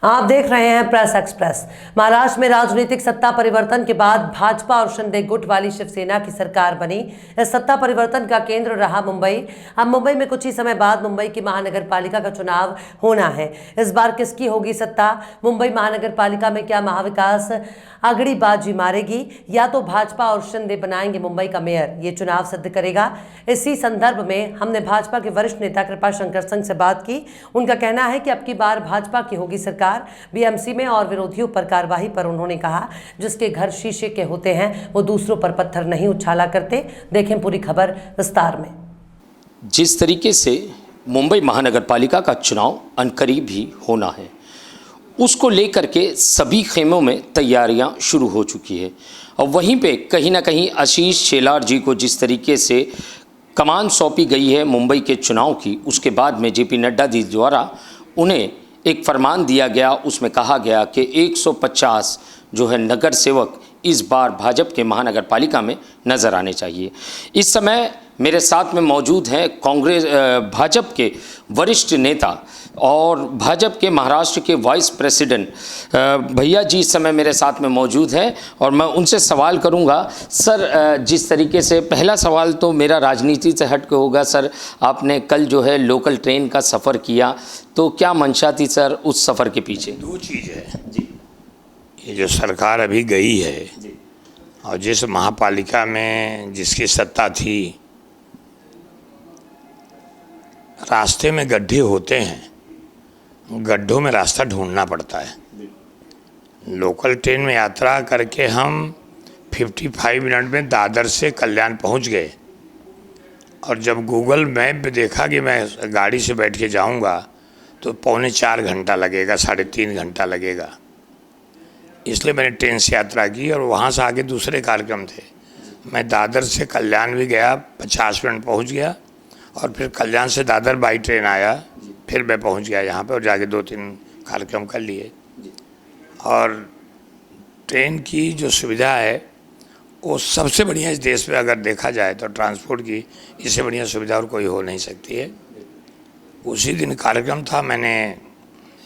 आप देख रहे हैं प्रेस एक्सप्रेस। महाराष्ट्र में राजनीतिक सत्ता परिवर्तन के बाद भाजपा और शिंदे गुट वाली शिवसेना की सरकार बनी। इस सत्ता परिवर्तन का केंद्र रहा मुंबई। अब मुंबई में कुछ ही समय बाद मुंबई की महानगर पालिका का चुनाव होना है। इस बार किसकी होगी सत्ता? मुंबई महानगर पालिका में क्या महाविकास अगड़ी बाजी मारेगी या तो भाजपा और शिंदे बनाएंगे मुंबई का मेयर? ये चुनाव सिद्ध करेगा। इसी संदर्भ में हमने भाजपा के वरिष्ठ नेता कृपाशंकर सिंह से बात की। उनका कहना है कि अब की बार भाजपा की होगी सरकार बीएमसी में और विरोधियों पर कार्रवाई पर उन्होंने कहा, जिसके घर शीशे के होते हैं वो दूसरों पर पत्थर नहीं उछाला करते। देखें पूरी खबर विस्तार में। जिस तरीके से मुंबई महानगर पालिका का चुनाव अनकरीब ही होना है, उसको लेकर के सभी खेमों में तैयारियां शुरू हो चुकी है। और वहीं पे कहीं ना कहीं आशीष शेलार जी को जिस तरीके से कमान सौंपी गई है मुंबई के चुनाव की, उसके बाद में जेपी नड्डा जी द्वारा उन्हें एक फरमान दिया गया। उसमें कहा गया कि 150 जो है नगर सेवक इस बार भाजपा के महानगर पालिका में नज़र आने चाहिए। इस समय मेरे साथ में मौजूद हैं भाजपा के वरिष्ठ नेता और भाजपा के महाराष्ट्र के वाइस प्रेसिडेंट भैया जी इस समय मेरे साथ में मौजूद हैं और मैं उनसे सवाल करूंगा। सर, जिस तरीके से पहला सवाल तो मेरा राजनीति से हट के होगा। सर, आपने कल जो है लोकल ट्रेन का सफ़र किया, तो क्या मंशा थी सर उस सफ़र के पीछे? दो चीज़ है जी। ये जो सरकार अभी गई है और जिस महापालिका में जिसकी सत्ता थी, रास्ते में गड्ढे होते हैं, गड्ढों में रास्ता ढूंढना पड़ता है। लोकल ट्रेन में यात्रा करके हम 55 मिनट में दादर से कल्याण पहुंच गए और जब गूगल मैप पे देखा कि मैं गाड़ी से बैठ के जाऊंगा तो 3.25 घंटा लगेगा, 3.5 घंटा लगेगा। इसलिए मैंने ट्रेन से यात्रा की और वहाँ से आगे दूसरे कार्यक्रम थे। मैं दादर से कल्याण भी गया, 50 मिनट पहुँच गया और फिर कल्याण से दादर बाई ट्रेन आया, फिर मैं पहुंच गया यहाँ पे और जाके 2-3 कार्यक्रम कर लिए। और ट्रेन की जो सुविधा है वो सबसे बढ़िया इस देश में अगर देखा जाए तो ट्रांसपोर्ट की इससे बढ़िया सुविधा और कोई हो नहीं सकती है। उसी दिन कार्यक्रम था, मैंने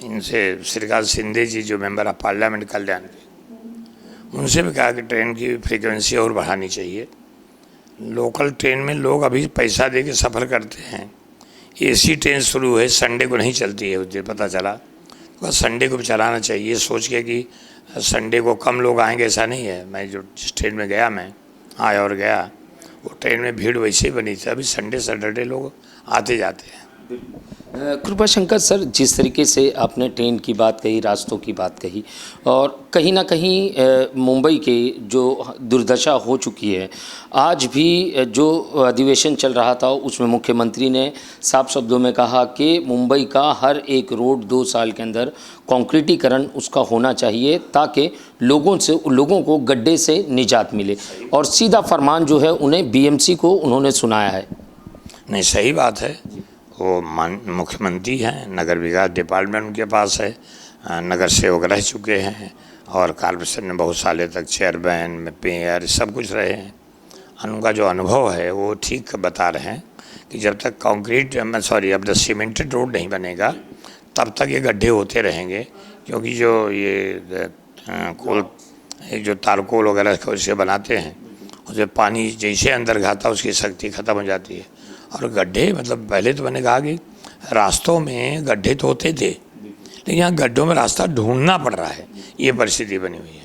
इनसे श्रीकांत शिंदे जी जो मेंबर ऑफ पार्लियामेंट कल्याण के, उनसे भी कहा कि ट्रेन की फ्रीक्वेंसी और बढ़ानी चाहिए। लोकल ट्रेन में लोग अभी पैसा दे के सफ़र करते हैं। एसी ट्रेन शुरू है, संडे को नहीं चलती है, मुझे पता चला। तो संडे को भी चलाना चाहिए सोच के कि संडे को कम लोग आएंगे, ऐसा नहीं है। मैं जो जिस ट्रेन में गया, मैं आया और गया, वो ट्रेन में भीड़ वैसे ही बनी थी। अभी संडे सैटरडे लोग आते जाते हैं। कृपाशंकर सर, जिस तरीके से आपने ट्रेन की बात कही, रास्तों की बात कही, और कहीं ना कहीं मुंबई के जो दुर्दशा हो चुकी है, आज भी जो अधिवेशन चल रहा था उसमें मुख्यमंत्री ने साफ शब्दों में कहा कि मुंबई का हर एक रोड 2 साल के अंदर कंक्रीटीकरण उसका होना चाहिए ताकि लोगों को गड्ढे से निजात मिले। और सीधा फरमान जो है उन्हें बीएमसी को उन्होंने सुनाया है। नहीं, सही बात है। वो मुख्यमंत्री हैं, नगर विकास डिपार्टमेंट उनके पास है, नगर सेवक रह चुके हैं और कॉर्पोरेशन में बहुत सालों तक चेयरमैन मेयर सब कुछ रहे हैं। उनका जो अनुभव है वो ठीक बता रहे हैं कि जब तक अब द सीमेंटेड रोड नहीं बनेगा तब तक ये गड्ढे होते रहेंगे। क्योंकि जो ये जो तारकोल वगैरह उससे बनाते हैं, उससे पानी जैसे अंदर घाता उसकी शक्ति ख़त्म हो जाती है। और गड्ढे मतलब पहले तो मैंने कहा कि रास्तों में गड्ढे तो होते थे, लेकिन यहाँ गड्ढों में रास्ता ढूंढना पड़ रहा है, ये परिस्थिति बनी हुई है।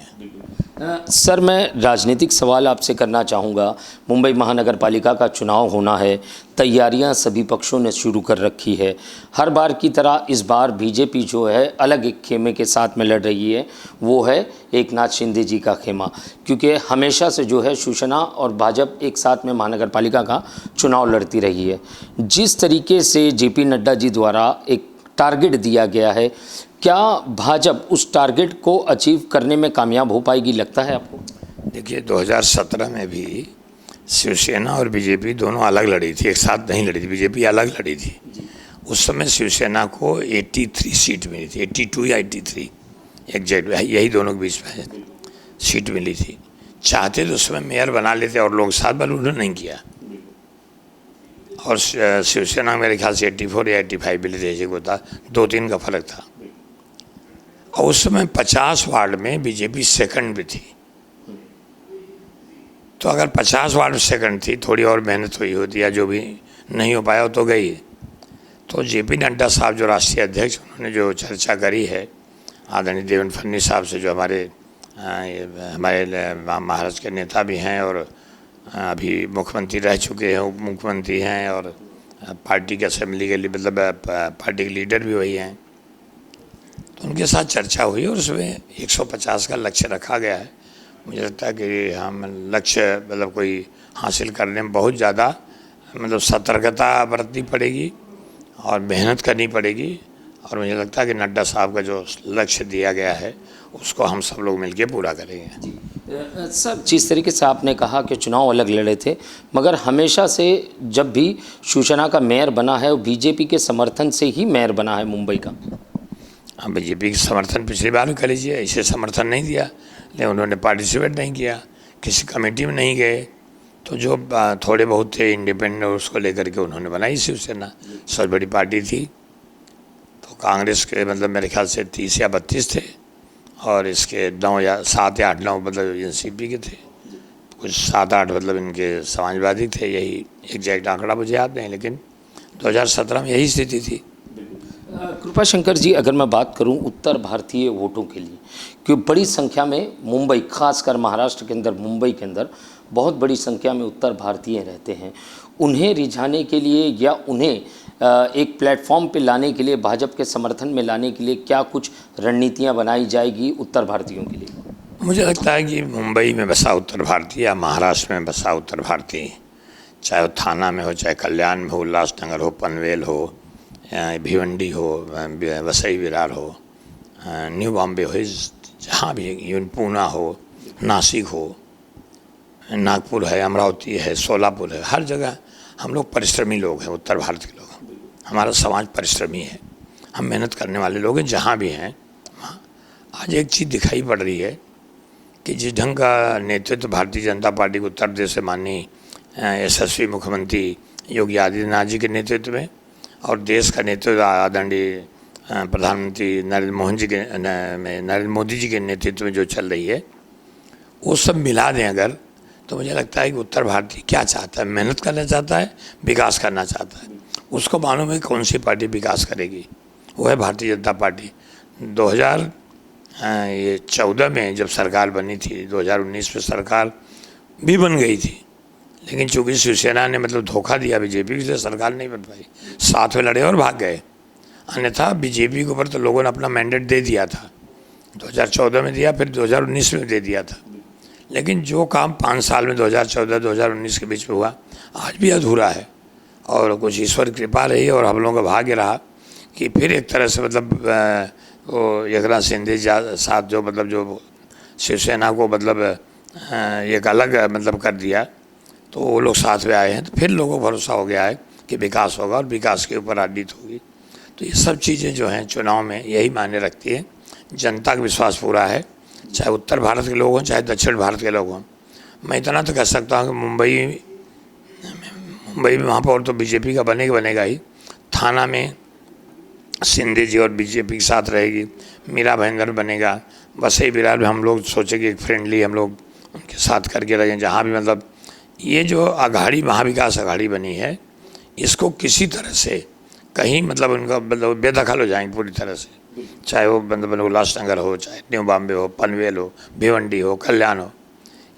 सर, मैं राजनीतिक सवाल आपसे करना चाहूँगा। मुंबई महानगर पालिका का चुनाव होना है, तैयारियां सभी पक्षों ने शुरू कर रखी है। हर बार की तरह इस बार बीजेपी जो है अलग एक खेमे के साथ में लड़ रही है, वो है एकनाथ शिंदे जी का खेमा। क्योंकि हमेशा से जो है शिवसेना और भाजपा एक साथ में महानगर पालिका का चुनाव लड़ती रही है। जिस तरीके से जेपी नड्डा जी द्वारा एक टारगेट दिया गया है, क्या भाजपा उस टारगेट को अचीव करने में कामयाब हो पाएगी, लगता है आपको? देखिए, 2017 में भी शिवसेना और बीजेपी दोनों अलग लड़ी थी, एक साथ नहीं लड़ी थी। बीजेपी अलग लड़ी थी। उस समय शिवसेना को 83 सीट मिली थी, 82 या 83 एग्जैक्ट, यही दोनों के बीच में सीट मिली थी। चाहते तो उस समय मेयर बना लेते और लोग साथ, बल उन्होंने नहीं किया। और शिवसेना मेरे ख्याल से 84 या 85 मिले थे, को था 2-3 का फर्क था। और उस समय 50 वार्ड में बीजेपी सेकंड भी थी। तो अगर 50 वार्ड सेकंड थी, थोड़ी और मेहनत हुई होती या जो भी नहीं हो पाया तो गई। तो जेपी नड्डा साहब जो राष्ट्रीय अध्यक्ष, उन्होंने जो चर्चा करी है आदरणीय देवेंद्र फडणवीस साहब से, जो हमारे महाराष्ट्र के नेता भी हैं और अभी मुख्यमंत्री रह चुके हैं, उप मुख्यमंत्री हैं और पार्टी के असेंबली के लिए मतलब पार्टी के लीडर भी वही हैं। तो उनके साथ चर्चा हुई और उसमें 150 का लक्ष्य रखा गया है। मुझे लगता है कि हम लक्ष्य मतलब कोई हासिल करने में बहुत ज़्यादा मतलब सतर्कता बरतनी पड़ेगी और मेहनत करनी पड़ेगी। और मुझे लगता है कि नड्डा साहब का जो लक्ष्य दिया गया है उसको हम सब लोग मिलकर पूरा करेंगे। सर, जिस तरीके से आपने कहा कि चुनाव अलग लड़े थे, मगर हमेशा से जब भी शिवसेना का मेयर बना है वो बीजेपी के समर्थन से ही मेयर बना है मुंबई का। हाँ, बीजेपी के समर्थन पिछली बार भी कर लीजिए, इसे समर्थन नहीं दिया, लेकिन उन्होंने पार्टिसिपेट नहीं किया, किसी कमेटी में नहीं गए। तो जो थोड़े बहुत थे इंडिपेंडेंट, उसको लेकर के उन्होंने बनाई शिवसेना, सबसे बड़ी पार्टी थी। तो कांग्रेस के मतलब मेरे ख्याल से 30 या 32 थे और इसके 9 या 7 या 8 9 मतलब एनसीपी के थे, कुछ 7-8 मतलब इनके समाजवादी थे। यही एग्जैक्ट आंकड़ा मुझे याद नहीं, लेकिन 2017 में यही स्थिति थी। कृपाशंकर जी, अगर मैं बात करूं उत्तर भारतीय वोटों के लिए, क्योंकि बड़ी संख्या में मुंबई, खासकर महाराष्ट्र के अंदर, मुंबई के अंदर बहुत बड़ी संख्या में उत्तर भारतीय रहते हैं, उन्हें रिझाने के लिए या उन्हें एक प्लेटफॉर्म पे लाने के लिए, भाजपा के समर्थन में लाने के लिए क्या कुछ रणनीतियां बनाई जाएगी उत्तर भारतीयों के लिए? मुझे लगता है कि मुंबई में बसा उत्तर भारतीय या महाराष्ट्र में बसा उत्तर भारतीय, चाहे वो थाना में हो, चाहे कल्याण में हो, उल्लासनगर हो, पनवेल हो, भिवंडी हो, वसई विरार हो, न्यू बॉम्बे हो, जहाँ भी, इवन पूना हो, नासिक हो, नागपुर है, अमरावती है, सोलापुर है, हर जगह हम लोग परिश्रमी लोग हैं। उत्तर भारत के लोग, हमारा समाज परिश्रमी है, हम मेहनत करने वाले लोग हैं जहाँ भी हैं। आज एक चीज़ दिखाई पड़ रही है कि जिस ढंग का नेतृत्व भारतीय जनता पार्टी को उत्तर प्रदेश से माननीय यशस्वी मुख्यमंत्री योगी आदित्यनाथ जी के नेतृत्व में और देश का नेतृत्व आदरणीय प्रधानमंत्री नरेंद्र मोदी जी के नेतृत्व में जो चल रही है, वो सब मिला दें अगर, तो मुझे लगता है कि उत्तर भारतीय क्या चाहता है, मेहनत करना चाहता है, विकास करना चाहता है। उसको मालूम है कौन सी पार्टी विकास करेगी, वो है भारतीय जनता पार्टी। 2014 में जब सरकार बनी थी, 2019 में सरकार भी बन गई थी, लेकिन चूंकि शिवसेना ने मतलब धोखा दिया बीजेपी से, सरकार नहीं बन पाई, साथ में लड़े और भाग गए। अन्यथा बीजेपी के ऊपर तो लोगों ने अपना मैंडेट दे दिया था, 2014 में दिया, फिर 2019 में दे दिया था। लेकिन जो काम 5 साल में 2014-2019 के बीच में हुआ, आज भी अधूरा है। और कुछ ईश्वर कृपा रही और हम लोगों का भाग्य रहा कि फिर एक तरह से मतलब वो एकनाथ शिंदे साथ जो मतलब जो शिवसेना को मतलब एक अलग मतलब कर दिया, तो वो लोग साथ में आए हैं, तो फिर लोगों को भरोसा हो गया है कि विकास होगा और विकास के ऊपर आडित होगी। तो ये सब चीज़ें जो हैं चुनाव में यही मायने रखती है। जनता का विश्वास पूरा है, चाहे उत्तर भारत के लोग हों, चाहे दक्षिण भारत के लोग हों। मैं इतना तो कह सकता हूँ कि मुंबई में वहाँ पर तो बीजेपी का बनेगा ही। थाना में शिंदे जी और बीजेपी के साथ रहेगी, मीरा भाईंदर बनेगा, वसई विरार में हम लोग सोचेंगे एक फ्रेंडली हम लोग उनके साथ करके रहें। जहाँ भी मतलब ये जो अघाड़ी, महाविकास अघाड़ी बनी है, इसको किसी तरह से कहीं मतलब उनका मतलब बेदखल हो जाएंगे पूरी तरह से, चाहे वो मतलब उल्लासनगर हो, चाहे न्यू बॉम्बे हो, पनवेल हो, भिवंडी हो, कल्याण हो,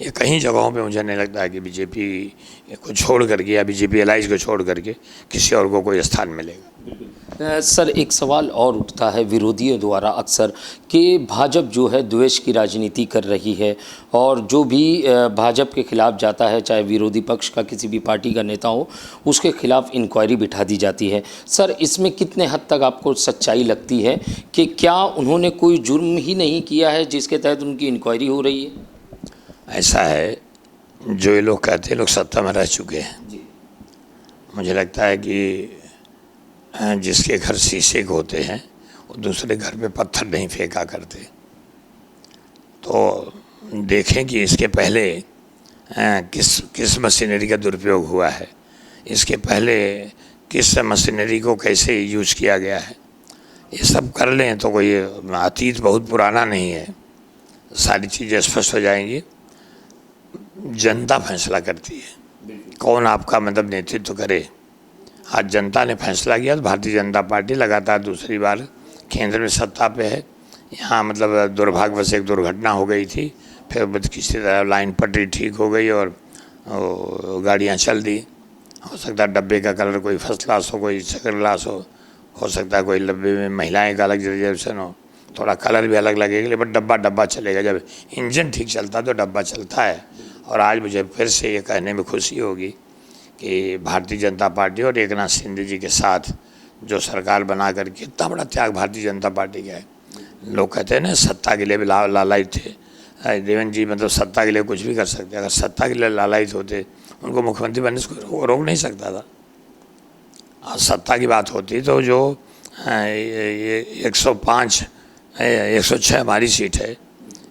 ये कहीं जगहों पे मुझे नहीं लगता है कि बीजेपी को छोड़ करके या बीजेपी एलाइज को छोड़ करके किसी और को कोई स्थान मिलेगा। सर, एक सवाल और उठता है विरोधियों द्वारा अक्सर कि भाजपा जो है द्वेष की राजनीति कर रही है और जो भी भाजपा के खिलाफ जाता है, चाहे विरोधी पक्ष का किसी भी पार्टी का नेता हो, उसके खिलाफ इंक्वायरी बिठा दी जाती है। सर, इसमें कितने हद तक आपको सच्चाई लगती है कि क्या उन्होंने कोई जुर्म ही नहीं किया है जिसके तहत उनकी इंक्वायरी हो रही है? ऐसा है, जो ये लोग कहते हैं, लोग सत्ता में रह चुके हैं। मुझे लगता है कि जिसके घर शीशे के होते हैं वो दूसरे घर पे पत्थर नहीं फेंका करते। तो देखें कि इसके पहले किस मशीनरी का दुरुपयोग हुआ है, इसके पहले किस मशीनरी को कैसे यूज किया गया है। ये सब कर लें तो कोई अतीत बहुत पुराना नहीं है, सारी चीज़ें स्पष्ट हो जाएंगी। जनता फैसला करती है कौन आपका मतलब नेतृत्व करे। आज जनता ने फैसला किया तो भारतीय जनता पार्टी लगातार दूसरी बार केंद्र में सत्ता पे है। यहाँ मतलब दुर्भाग्यवश एक दुर्घटना हो गई थी, फिर किसी तरह लाइन पटरी ठीक हो गई और गाड़ियाँ चल दी। हो सकता है डब्बे का कलर कोई फर्स्ट क्लास हो, कोई सेकंड क्लास हो सकता है कोई डब्बे में महिलाएं का अलग रिजर्वेशन हो, थोड़ा कलर भी अलग लगेगा, लेकिन डब्बा चलेगा। जब इंजन ठीक चलता है तो डब्बा चलता है। और आज मुझे फिर से ये कहने में खुशी होगी कि भारतीय जनता पार्टी और एकनाथ शिंदे जी के साथ जो सरकार बना करके इतना बड़ा त्याग भारतीय जनता पार्टी का है। लोग कहते हैं ना सत्ता के लिए भी लालायित थे। देवेंद्र जी मतलब सत्ता के लिए कुछ भी कर सकते। अगर सत्ता के लिए लालायित होते उनको मुख्यमंत्री बनने से कोई रोक नहीं सकता था। और सत्ता की बात होती तो जो 105 106 हमारी सीट है,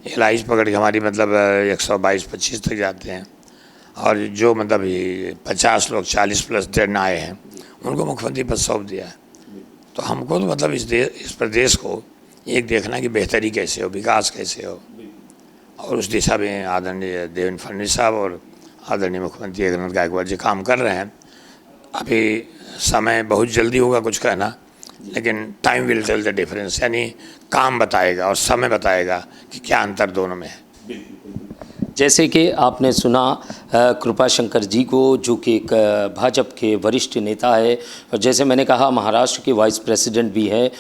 LIS पकड़ के हमारी मतलब 122-25 तक जाते हैं। और जो मतलब 50 लोग 40+ दिन आए हैं उनको मुख्यमंत्री पद सौंप दिया है। तो हमको तो मतलब इस प्रदेश को एक देखना कि बेहतरी कैसे हो, विकास कैसे हो, और उस दिशा में आदरणीय देवेंद्र फडणवीस साहब और आदरणीय मुख्यमंत्री एकनाथ गायकवाड़ जी काम कर रहे हैं। अभी समय बहुत जल्दी होगा कुछ कहना, लेकिन time will tell the difference, यानी काम बताएगा और समय बताएगा कि क्या अंतर दोनों में है। जैसे कि आपने सुना कृपाशंकर जी को, जो कि एक भाजपा के वरिष्ठ नेता है, और जैसे मैंने कहा महाराष्ट्र के वाइस प्रेसिडेंट भी है।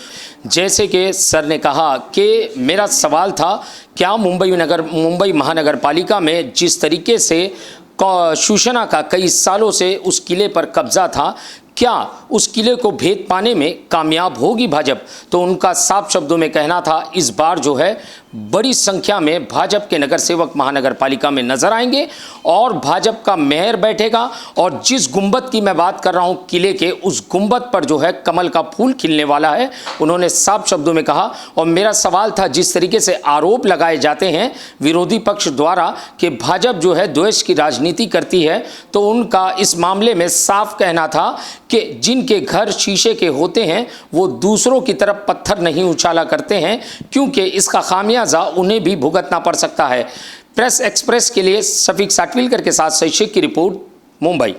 जैसे कि सर ने कहा कि मेरा सवाल था क्या मुंबई महानगर पालिका में जिस तरीके से शिवसेना का कई सालों से उस किले पर कब्जा था, क्या उस किले को भेद पाने में कामयाब होगी भाजपा? तो उनका साफ शब्दों में कहना था इस बार जो है बड़ी संख्या में भाजपा के नगर सेवक महानगर पालिका में नजर आएंगे और भाजपा का मेयर बैठेगा, और जिस गुंबद की मैं बात कर रहा हूं किले के, उस गुंबद पर जो है कमल का फूल खिलने वाला है, उन्होंने साफ शब्दों में कहा। और मेरा सवाल था जिस तरीके से आरोप लगाए जाते हैं विरोधी पक्ष द्वारा कि भाजपा जो है द्वेष की राजनीति करती है, तो उनका इस मामले में साफ कहना था कि जिनके घर शीशे के होते हैं वो दूसरों की तरफ पत्थर नहीं उछाला करते हैं, क्योंकि इसका खामियाजा उन्हें भी भुगतना पड़ सकता है। प्रेस एक्सप्रेस के लिए शफीक साटविलकर के साथ शैक्षिक की रिपोर्ट, मुंबई।